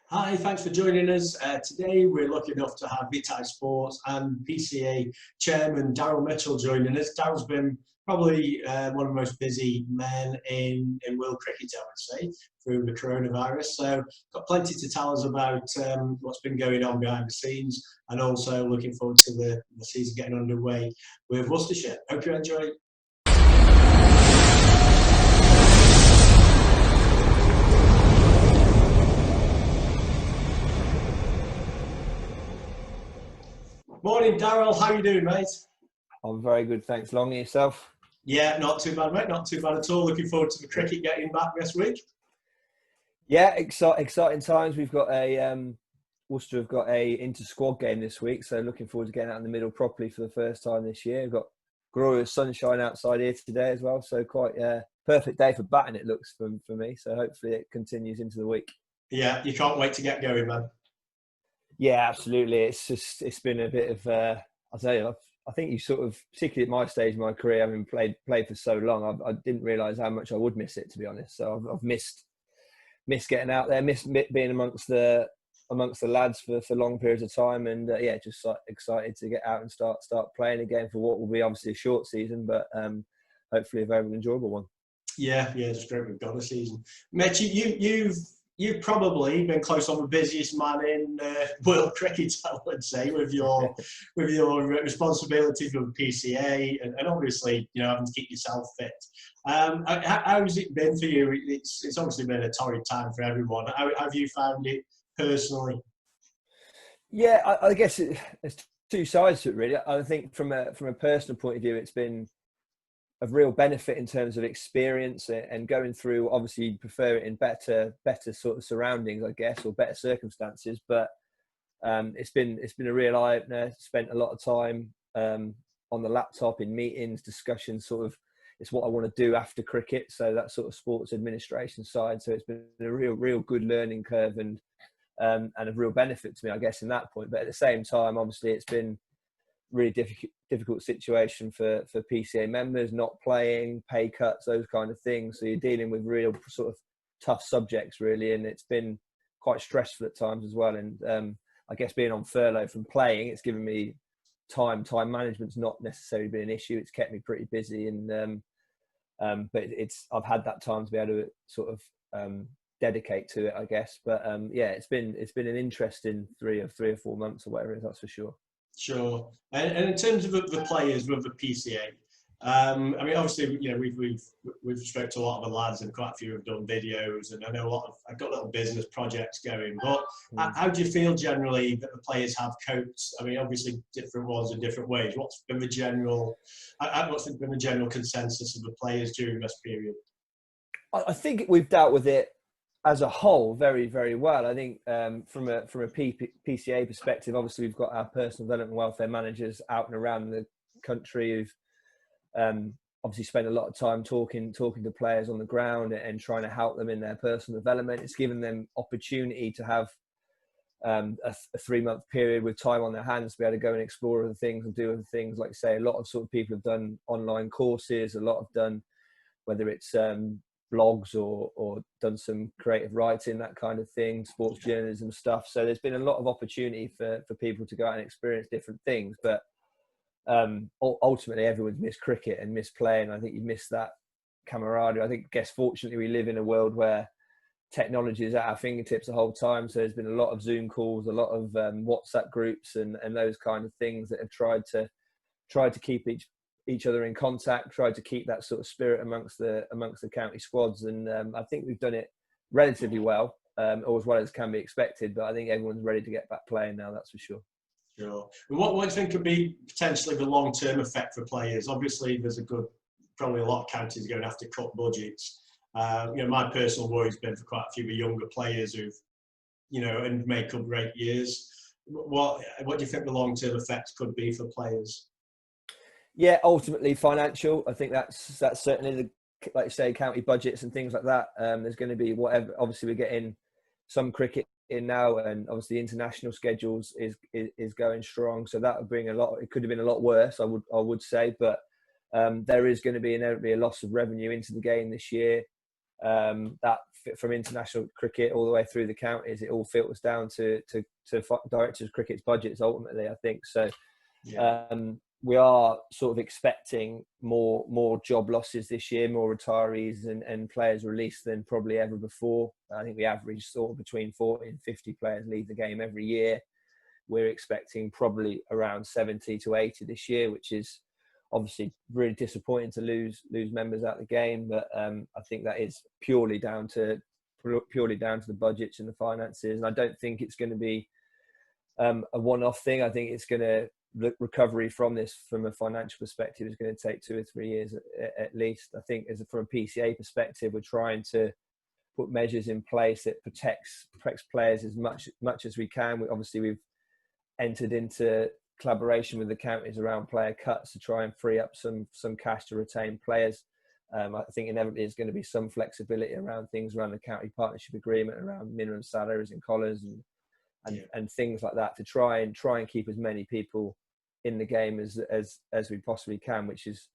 Hi, thanks for joining us. Today we're lucky enough to have Vitae Sports and PCA chairman Daryl Mitchell joining us. Daryl's been probably one of the most busy men in world cricket, I would say, through the coronavirus. So got plenty to tell us about what's been going on behind the scenes, and also looking forward to the season getting underway with Worcestershire. Hope you enjoy. Morning, Daryl. How you doing, mate? I'm very good, thanks. Long yourself? Yeah, not too bad, mate. Not too bad at all. Looking forward to the cricket getting back this week. Yeah, exciting times. We've got Worcester have got a inter squad game this week, so looking forward to getting out in the middle properly for the first time this year. We've got glorious sunshine outside here today as well, so quite a perfect day for batting. It looks for me, so hopefully it continues into the week. Yeah, you can't wait to get going, man. Yeah, absolutely. It's been a bit of I tell you, I think you sort of, particularly at my stage of my career, having played for so long, I didn't realise how much I would miss it, to be honest. So I've missed getting out there, missed being amongst the lads for long periods of time, and yeah, just excited to get out and start playing again for what will be obviously a short season, but hopefully a very enjoyable one. Yeah, it's great we've got a season. Mitch, you've probably been close on the busiest man in world cricket, I would say, with your responsibility for the PCA and obviously having to keep yourself fit. How's it been for you? It's obviously been a torrid time for everyone. How have you found it personally? Yeah, I guess there's two sides to it, really. I think from a personal point of view, it's been of real benefit in terms of experience and going through. Obviously, you prefer it in better sort of surroundings, I guess, or better circumstances. But it's been a real eye opener. Spent a lot of time on the laptop in meetings, discussions. Sort of, it's what I want to do after cricket. So that sort of sports administration side. So it's been a real good learning curve and a real benefit to me, I guess, in that point. But at the same time, obviously, it's been really difficult situation for PCA members, not playing, pay cuts, those kind of things. So you're dealing with real sort of tough subjects, really, and it's been quite stressful at times as well. And I guess being on furlough from playing, it's given me time management's not necessarily been an issue. It's kept me pretty busy, and but I've had that time to be able to sort of dedicate to it, I guess. But yeah, it's been an interesting 3 or 4 months or whatever it is, that's for sure. Sure. And in terms of the players with the PCA, I mean, obviously, we've spoke to a lot of the lads, and quite a few have done videos, and I know I've got little business projects going. But how do you feel generally that the players have coped? I mean, obviously, different ones in different ways. What's been the general consensus of the players during this period? I think we've dealt with it as a whole very, very well. I think from a PCA perspective, obviously we've got our personal development and welfare managers out and around the country who've obviously spent a lot of time talking to players on the ground and trying to help them in their personal development. It's given them opportunity to have a 3-month period with time on their hands to be able to go and explore other things and do other things. Like say, a lot of sort of people have done online courses, a lot have done, whether it's blogs or done some creative writing, that kind of thing, sports journalism stuff. So there's been a lot of opportunity for people to go out and experience different things. But ultimately, everyone's missed cricket and missed playing. I think you miss that camaraderie. Guess fortunately we live in a world where technology is at our fingertips the whole time. So there's been a lot of Zoom calls, a lot of WhatsApp groups and those kind of things that have tried to keep each other in contact, tried to keep that sort of spirit amongst the county squads, and I think we've done it relatively well, or as well as can be expected. But I think everyone's ready to get back playing now, that's for sure. Sure. What do you think could be potentially the long-term effect for players? Obviously, probably a lot of counties are going to have to cut budgets. My personal worry has been for quite a few of the younger players who've, and make up great years. What do you think the long-term effects could be for players? Yeah, ultimately financial. I think that's certainly like you say, county budgets and things like that. There's going to be whatever. Obviously, we're getting some cricket in now, and obviously international schedules is going strong. So that would bring a lot. It could have been a lot worse, I would say, but there is going to be inevitably a loss of revenue into the game this year. that from international cricket all the way through the counties, it all filters down to directors of cricket's budgets ultimately, I think. So we are sort of expecting more job losses this year, more retirees and players released than probably ever before. I think we average sort of between 40 and 50 players leave the game every year. We're expecting probably around 70 to 80 this year, which is obviously really disappointing to lose members out of the game. But I think that is purely down to the budgets and the finances. And I don't think it's going to be a one-off thing. I think it's going to, the recovery from this, from a financial perspective, is going to take 2 or 3 years at least. I think from a PCA perspective, we're trying to put measures in place that protects players as much as we can. We've entered into collaboration with the counties around player cuts to try and free up some cash to retain players. I think inevitably there's going to be some flexibility around things around the county partnership agreement, around minimum salaries and collars and things like that, to try and keep as many people in the game as we possibly can, which is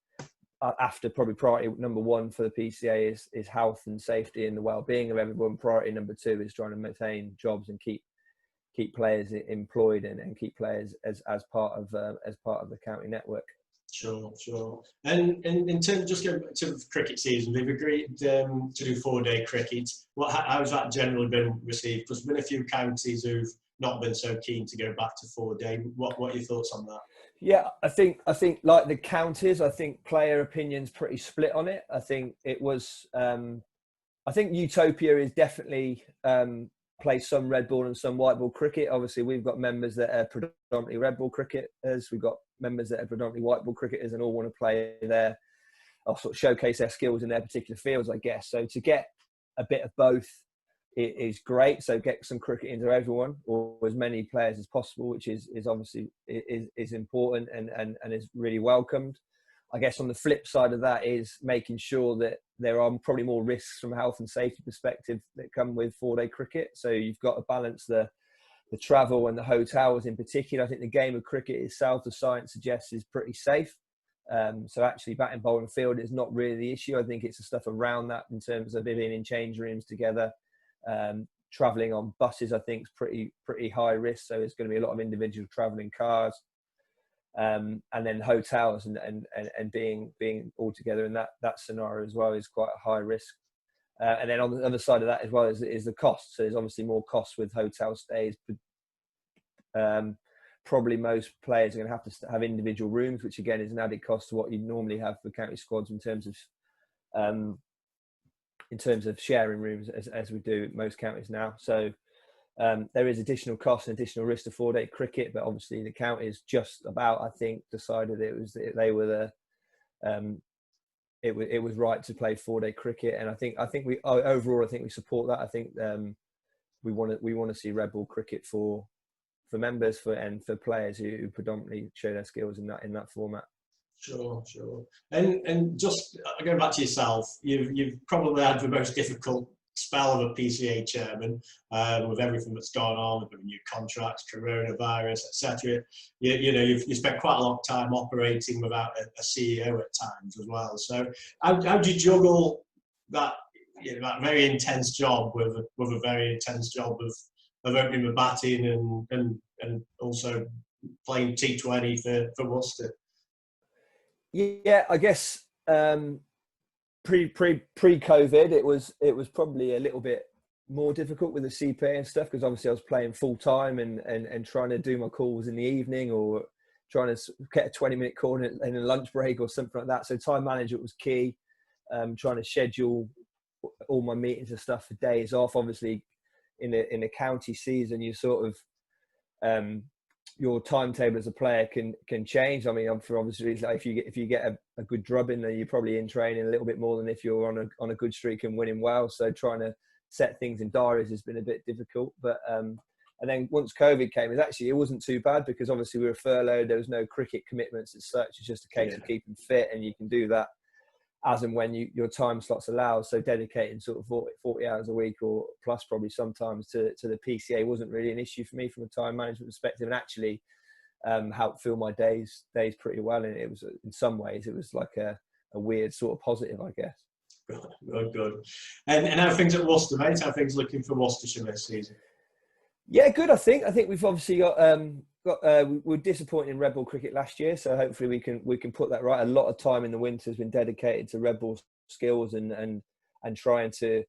after probably priority number one for the PCA is health and safety and the well-being of everyone. Priority number 2 is trying to maintain jobs and keep players employed and keep players as part of the county network. Sure. And in terms, just going to the cricket season, they've agreed to do 4-day cricket. How's that generally been received? Because there's been a few counties who've not been so keen to go back to 4-day. What are your thoughts on that? Yeah, I think like the counties, I think player opinions pretty split on it. I think it was. I think Utopia is definitely play some red ball and some white ball cricket. Obviously, we've got members that are predominantly red ball cricketers. We've got members that are predominantly white ball cricketers, and all want to play there, or sort of showcase their skills in their particular fields, I guess. So to get a bit of both is great. So get some cricket into everyone, or as many players as possible, which is obviously is important and is really welcomed. I guess on the flip side of that is making sure that there are probably more risks from a health and safety perspective that come with 4-day cricket. So you've got to balance the travel and the hotels in particular. I think the game of cricket itself, the science suggests, is pretty safe. So actually batting, bowling, field is not really the issue. I think it's the stuff around that in terms of being in change rooms together. Traveling on buses, I think, is pretty high risk. So it's going to be a lot of individual traveling cars. And then hotels and being all together in that scenario as well is quite a high risk. And then on the other side of that as well is the cost. So there's obviously more costs with hotel stays. Probably most players are going to have individual rooms, which again is an added cost to what you normally have for county squads in terms of sharing rooms as we do most counties now. So there is additional cost and additional risk to 4-day cricket, but obviously the counties just about, I think, decided it was right to play 4-day cricket, and I think we overall we support that. I think we want to see red ball cricket for members and for players who predominantly show their skills in that format. Sure. And just going back to yourself, you've probably had the most difficult spell of a PCA chairman with everything that's gone on, with new contracts, coronavirus, etc. You've spent quite a long time operating without a CEO at times as well. So how do you juggle that that very intense job with a very intense job of opening the batting and also playing T20 for Worcester? Yeah, I guess pre-COVID, it was probably a little bit more difficult with the CPA and stuff, because obviously I was playing full time and trying to do my calls in the evening, or trying to get a 20-minute call in a lunch break or something like that. So time management was key. Trying to schedule all my meetings and stuff for days off. Obviously, in a county season, you sort of your timetable as a player can change. I mean, for obvious reasons, like if you get a good drubbing, then you're probably in training a little bit more than if you're on a good streak and winning well. So trying to set things in diaries has been a bit difficult. But and then once COVID came, it wasn't too bad, because obviously we were furloughed. There was no cricket commitments as such. It's just a case of keeping fit, and you can do that as and when your time slots allow. So dedicating sort of 40 hours a week or plus probably sometimes to the PCA wasn't really an issue for me from a time management perspective, and actually helped fill my days pretty well. And it was, in some ways, it was like a weird sort of positive, I guess. Good, good. And how are things at Worcester, mate? How are things looking for Worcestershire this season? Yeah, good. I think we've obviously got we were disappointed in red ball cricket last year, so hopefully we can put that right. A lot of time in the winter has been dedicated to red ball skills and trying to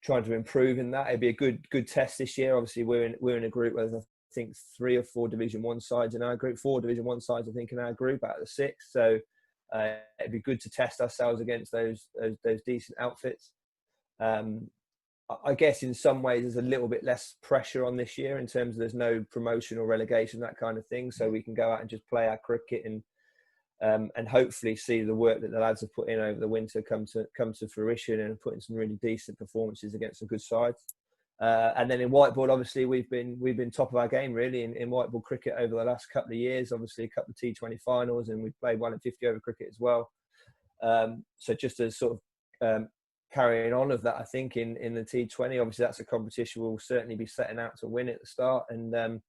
improve in that. It'd be a good test this year. Obviously, we're in a group where there's, I think, 3 or 4 Division 1 sides in our group, 4 Division 1 sides, I think, in our group out of the 6. So it'd be good to test ourselves against those decent outfits. I guess in some ways there's a little bit less pressure on this year in terms of there's no promotion or relegation, that kind of thing. So we can go out and just play our cricket and hopefully see the work that the lads have put in over the winter come to fruition and put in some really decent performances against some good sides. And then in white ball, obviously we've been top of our game really in white ball cricket over the last couple of years. Obviously a couple of T20 finals, and we've played 1 in 50 over cricket as well. So just as sort of carrying on of that, I think in the T20, obviously that's a competition we'll certainly be setting out to win at the start and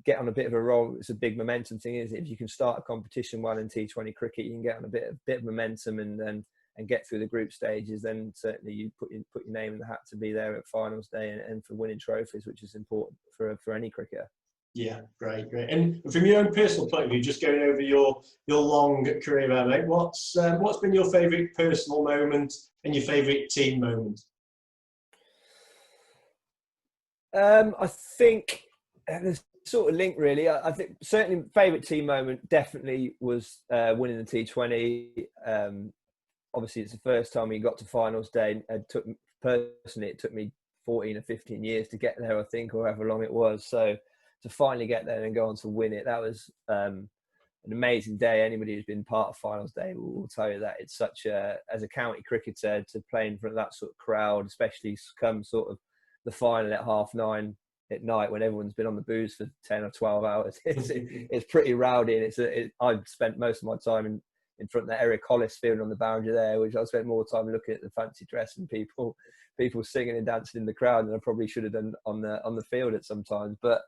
get on a bit of a roll. It's a big momentum thing, isn't it? If you can start a competition well in T20 cricket, you can get on a bit of momentum and get through the group stages. Then certainly you put your name in the hat to be there at finals day and for winning trophies, which is important for any cricketer. Yeah, great. And from your own personal point of view, just going over your long career there, mate, what's been your favourite personal moment and your favourite team moment? I think there's sort of link really. I think certainly favourite team moment definitely was winning the T20. Obviously, it's the first time we got to finals day. It took me 14 or 15 years to get there, I think, or however long it was. So to finally get there and go on to win it, that was an amazing day. Anybody who's been part of finals day will tell you that it's such as a county cricketer, to play in front of that sort of crowd, especially come sort of the final at 9:30 at night when everyone's been on the booze for 10 or 12 hours. It's pretty rowdy, and I've spent most of my time in front of the Eric Hollis field on the boundary there, which I spent more time looking at the fancy dress and people singing and dancing in the crowd than I probably should have done on the field at some times. But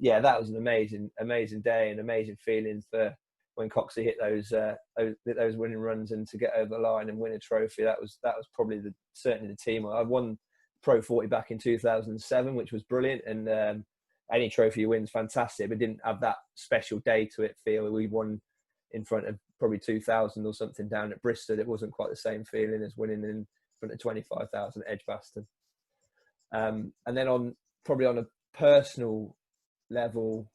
yeah, that was an amazing day and amazing feeling for when Coxey hit those winning runs and to get over the line and win a trophy. That was probably certainly the team. I won Pro 40 back in 2007, which was brilliant, and any trophy you win is fantastic, but didn't have that special day to it feel. We won in front of probably 2,000 or something down at Bristol. It wasn't quite the same feeling as winning in front of 25,000 at Edgbaston. And then on a personal level,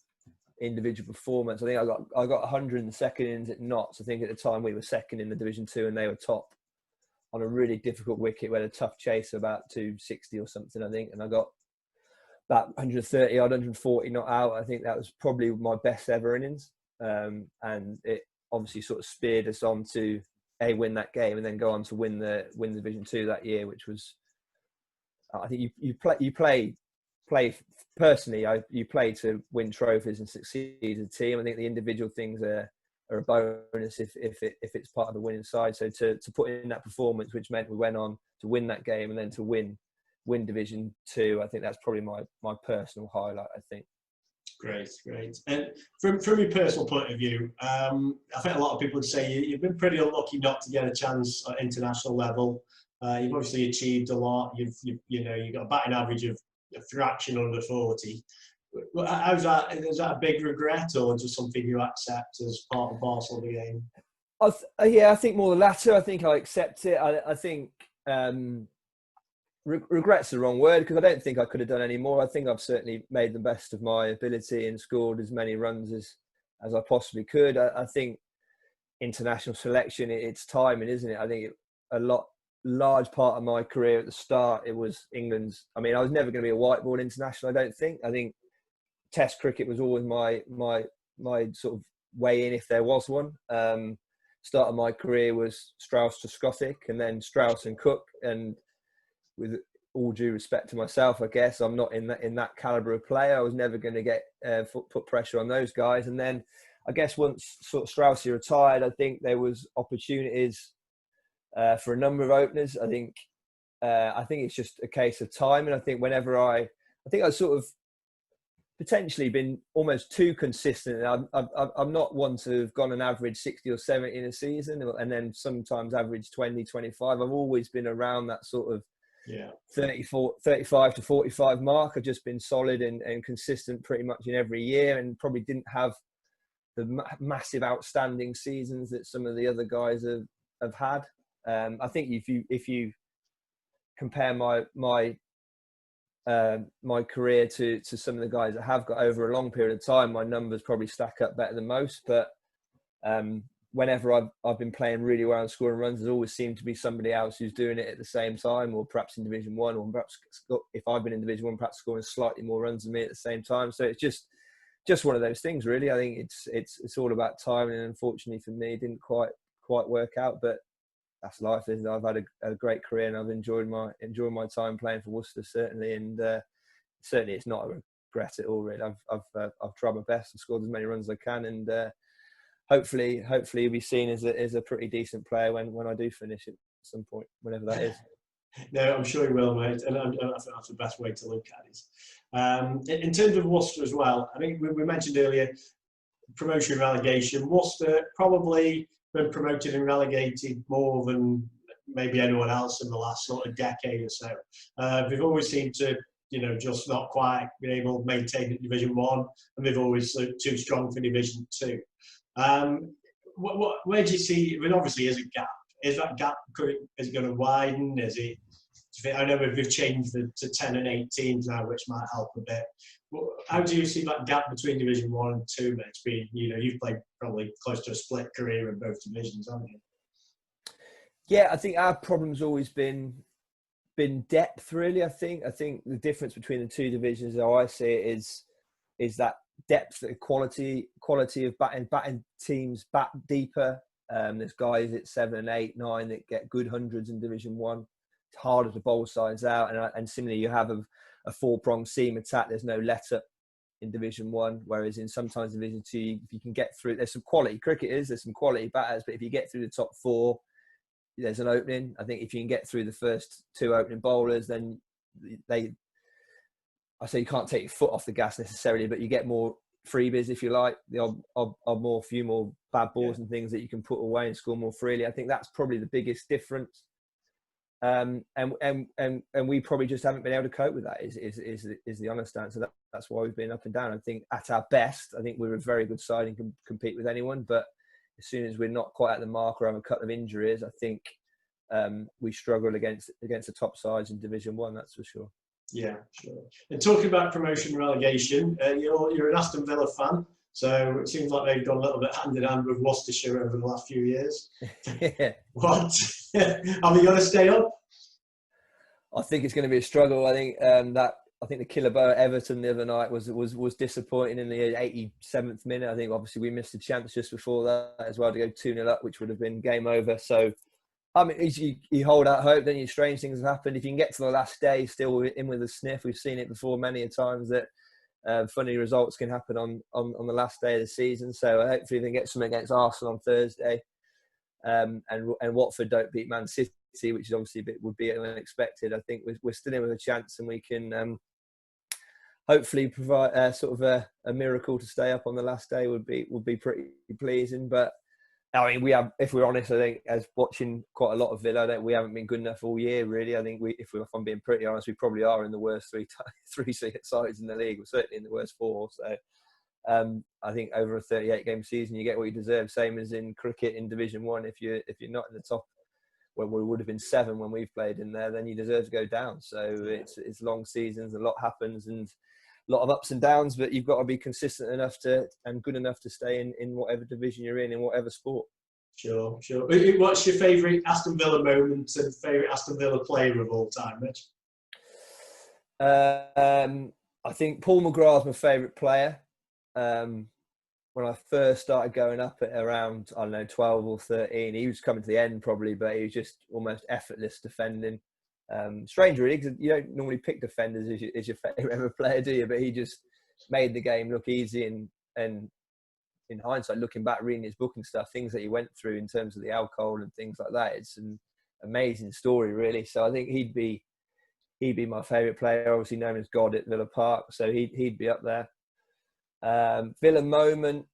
individual performance, I think I got 102nd innings at Notts. I think at the time we were second in the Division 2 and they were top, on a really difficult wicket. We had a tough chase of about 260 or something, I think, and I got about 130 odd, 140 not out. I think that was probably my best ever innings, and it obviously sort of speared us on to win that game and then go on to win the Division 2 that year, which was, I think you play personally, you play to win trophies and succeed as a team. I think the individual things are a bonus if it's part of the winning side. So to put in that performance, which meant we went on to win that game and then to win Division 2, I think that's probably my personal highlight, I think. Great. And from your personal point of view, I think a lot of people would say you've been pretty unlucky not to get a chance at international level. You've obviously achieved a lot. You've got a batting average of a fraction under 40. How's that? Is that a big regret, or just something you accept as part and parcel of the game? I think more the latter. I think I accept it. I think regret's the wrong word, because I don't think I could have done any more. I think I've certainly made the best of my ability and scored as many runs as I possibly could. I think international selection, it's timing, isn't it? I think large part of my career at the start, it was England's. I mean, I was never going to be a white ball international, I don't think. I think Test cricket was always my sort of way in, if there was one. Start of my career was Strauss to Scottish, and then Strauss and Cook. And with all due respect to myself, I guess I'm not in that calibre of player. I was never going to get put pressure on those guys. And then I guess once sort of Strauss retired, I think there was opportunities for a number of openers. I think it's just a case of time. And I think whenever I sort of potentially been almost too consistent. I'm not one to have gone an average 60 or 70 in a season, and then sometimes average 20, 25. I've always been around that sort of 35 to 45 mark. I've just been solid and consistent pretty much in every year, and probably didn't have the massive outstanding seasons that some of the other guys have had. I think if you compare my career to some of the guys that have got over a long period of time, my numbers probably stack up better than most. But whenever I've been playing really well and scoring runs, there's always seemed to be somebody else who's doing it at the same time, or perhaps in Division 1, or perhaps if I've been in Division 1, perhaps scoring slightly more runs than me at the same time. So it's just one of those things, really. I think it's all about timing, and unfortunately for me, it didn't quite work out. But that's life, isn't it? I've had a great career, and I've enjoyed my time playing for Worcester, certainly, and certainly it's not a regret at all, really. I've tried my best. I've scored as many runs as I can, and hopefully you'll be seen as a pretty decent player when I do finish at some point, whenever that is. No, I'm sure you will, mate, and I think that's the best way to look at it. In terms of Worcester as well, I think we mentioned earlier promotion and relegation. Worcester probably been promoted and relegated more than maybe anyone else in the last sort of decade or so. They've always seemed to, just not quite been able to maintain at Division 1, and they've always looked too strong for Division 2. Where do you see? I mean, obviously, there's a gap. Is that gap is it going to widen? I know we've changed to 10 and 8 teams now, which might help a bit. How do you see that gap between Division 1 and 2, mate? It's been, you've played probably close to a split career in both divisions, haven't you? Yeah, I think our problem's always been depth, really. I think the difference between the two divisions, how I see it, is that depth, the quality of batting teams bat deeper. There's guys at 7 and 8, 9 that get good hundreds in Division 1. It's harder to bowl sides out, and similarly, you have a four-pronged seam attack. There's no let-up in Division 1, whereas in sometimes Division 2, if you can get through, there's some quality cricketers, there's some quality batters, but if you get through the top 4, there's an opening. I think if you can get through the first 2 opening bowlers, then I say you can't take your foot off the gas necessarily, but you get more freebies, if you like, the few more bad balls and things that you can put away and score more freely. I think that's probably the biggest difference. And we probably just haven't been able to cope with that is the honest answer. That's why we've been up and down. I think at our best, I think we're a very good side and can compete with anyone, but as soon as we're not quite at the mark or have a couple of injuries, I think we struggle against the top sides in Division 1, that's for sure. Yeah, sure. And talking about promotion and relegation, you're an Aston Villa fan, so it seems like they've gone a little bit hand in hand with Worcestershire over the last few years. Yeah. What? Are we going to stay up? I think it's going to be a struggle. I think the killer blow at Everton the other night was disappointing in the 87th minute. I think obviously we missed a chance just before that as well to go 2-0 up, which would have been game over. So, I mean, you hold out hope, then strange things have happened. If you can get to the last day still in with a sniff, we've seen it before many a times that funny results can happen on the last day of the season. So hopefully they can get something against Arsenal on Thursday, and Watford don't beat Man City, which is obviously would be unexpected. I think we're still in with a chance, and we can hopefully provide sort of a miracle to stay up on the last day would be pretty pleasing. But I mean, we have, if we're honest, I think as watching quite a lot of Villa, we haven't been good enough all year, really. I think if I'm being pretty honest, we probably are in the worst three sides in the league. We're certainly in the worst 4. So I think over a 38-game season, you get what you deserve. Same as in cricket in Division 1. If you're not in the top, when we would have been 7 when we've played in there, then you deserve to go down. So it's long seasons, a lot happens, and a lot of ups and downs, but you've got to be consistent enough and good enough to stay in whatever division you're in whatever sport. Sure. What's your favourite Aston Villa moment and favourite Aston Villa player of all time, Mitch? I think Paul McGrath's my favourite player. When I first started going up at around, 12 or 13, he was coming to the end probably, but he was just almost effortless defending. Strange really, because you don't normally pick defenders as your favourite ever player, do you? But he just made the game look easy, and in hindsight, looking back, reading his book and stuff, things that he went through in terms of the alcohol and things like that, it's an amazing story, really. So I think he'd be my favourite player, obviously known as God at Villa Park, so he'd be up there. Villa moment.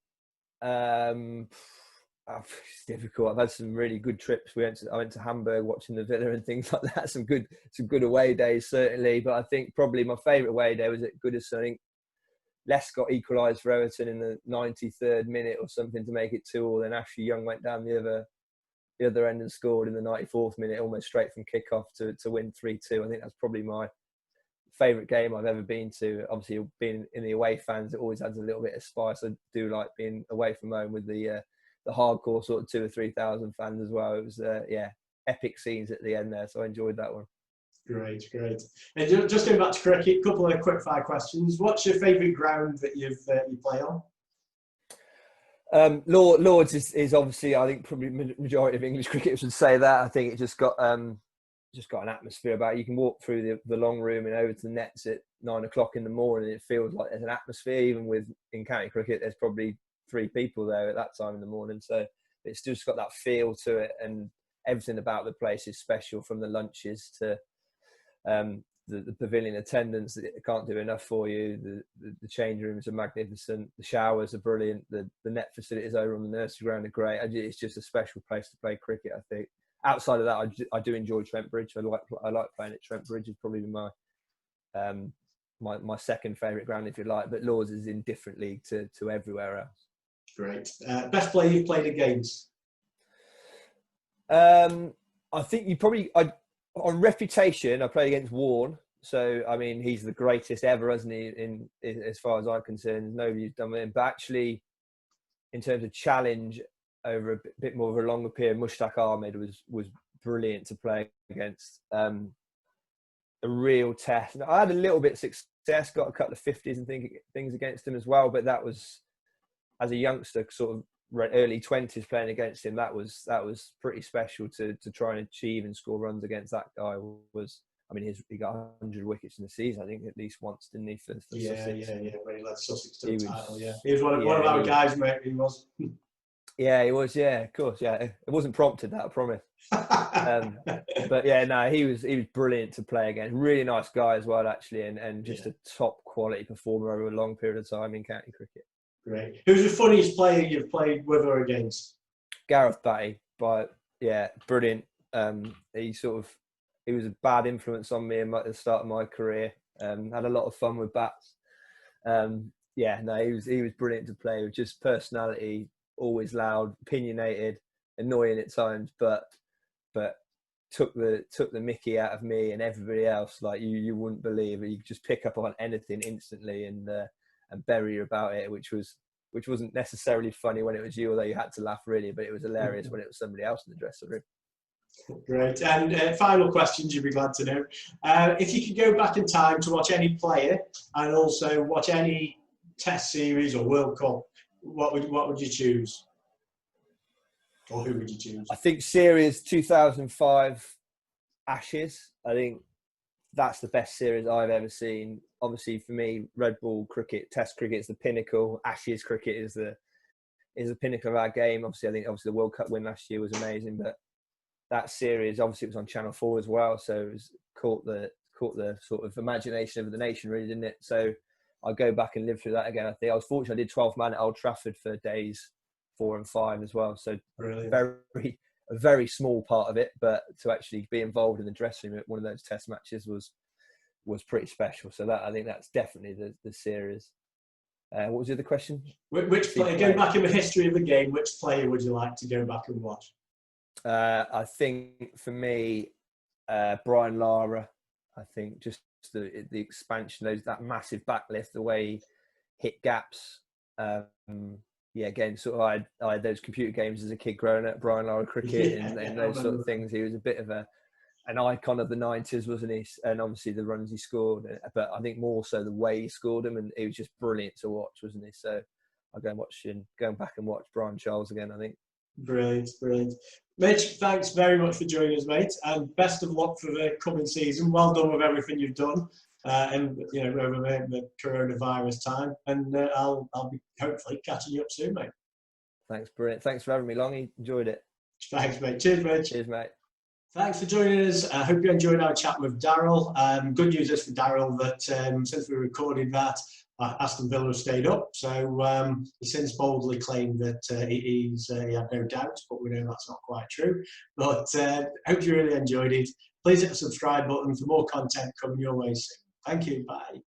It's difficult. I've had some really good trips. I went to Hamburg watching the Villa and things like that. Some good away days certainly. But I think probably my favourite away day was at Goodison. I think Lescott equalised for Everton in the 93rd minute or something to make it 2-2. Then Ashley Young went down the other end and scored in the 94th minute, almost straight from kick-off to win 3-2. I think that's probably my favourite game I've ever been to. Obviously, being in the away fans, it always adds a little bit of spice. I do like being away from home with the hardcore sort of 2,000 or 3,000 fans as well. It was epic scenes at the end there, so I enjoyed that one. Great. And just going back to cricket, a couple of quick fire questions. What's your favourite ground that you play on? Lords is obviously, I think probably majority of English cricketers would say that. I think it just got an atmosphere about it. You can walk through the long room and over to the nets at 9 o'clock in the morning. It feels like there's an atmosphere. Even in county cricket, there's probably 3 people there at that time in the morning. So it's just got that feel to it, and everything about the place is special, from the lunches to the pavilion attendance that can't do enough for you. The change rooms are magnificent. The showers are brilliant. The net facilities over on the nursery ground are great. It's just a special place to play cricket, I think. Outside of that, I do enjoy Trent Bridge. I like playing at Trent Bridge. It's probably my second favourite ground, if you like. But Lords is in different league to everywhere else. Great. Best player you've played against? I think on reputation, I played against Warne. So, I mean, he's the greatest ever, isn't he? As far as I'm concerned, nobody's done with him. But actually, in terms of challenge over a bit more of a longer period, Mushtaq Ahmed was brilliant to play against. A real test. I had a little bit of success, got a couple of 50s and things against him as well. But that was, as a youngster, sort of early 20s, playing against him, that was pretty special to try and achieve and score runs against that guy. He got 100 wickets in the season, I think, at least once, didn't he? For Sussex. When he led Sussex to the title, he was one of our guys, mate. He was. Yeah, he was. Yeah, of course. Yeah, it wasn't prompted, that, I promise. But yeah, no, he was brilliant to play against. Really nice guy as well, actually, and just a top quality performer over a long period of time in county cricket. Great. Who's the funniest player you've played with or against? Gareth Batty, but yeah, brilliant. He was a bad influence on me at the start of my career. Had a lot of fun with bats. He was brilliant to play with. Just personality, always loud, opinionated, annoying at times, but took the mickey out of me and everybody else. Like you wouldn't believe it. You could just pick up on anything instantly and bury you about it, which wasn't necessarily funny when it was you, although you had to laugh really, but it was hilarious when it was somebody else in the dressing room. Great. And final questions you'd be glad to know. If you could go back in time to watch any player and also watch any Test series or World Cup, what would you choose? Or who would you choose? I think series 2005 Ashes. I think that's the best series I've ever seen. Obviously, for me, red ball cricket, Test cricket is the pinnacle. Ashes cricket is the pinnacle of our game. Obviously, I think the World Cup win last year was amazing, but that series, obviously, it was on Channel 4 as well, so it was caught the sort of imagination of the nation, really, didn't it? So I'll go back and live through that again. I think I was fortunate. I did 12 man at Old Trafford for days 4 and 5 as well. So a very small part of it, but to actually be involved in the dressing room at one of those Test matches was pretty special. So I think that's definitely the series. What was the other question? Which player, going back in the history of the game, which player would you like to go back and watch? I think for me, Brian Lara. I think just the expansion, that massive backlift, the way he hit gaps. Again, sort of I had those computer games as a kid growing up, Brian Lara cricket and those sort of things. He was a bit of an icon of the 90s, wasn't he? And obviously the runs he scored, but I think more so the way he scored them, and he was just brilliant to watch, wasn't he? So I'll going back and watch Brian Charles again, I think. Brilliant. Mitch, thanks very much for joining us, mate, and best of luck for the coming season. Well done with everything you've done, and over the coronavirus time. And I'll be hopefully catching you up soon, mate. Thanks, brilliant. Thanks for having me, Longy. Enjoyed it. Thanks, mate. Cheers, Mitch. Cheers, mate. Thanks for joining us. I hope you enjoyed our chat with Daryl. Good news is for Daryl that since we recorded that, Aston Villa have stayed up. So he's since boldly claimed that he had no doubts, but we know that's not quite true. But I hope you really enjoyed it. Please hit the subscribe button for more content coming your way soon. Thank you. Bye.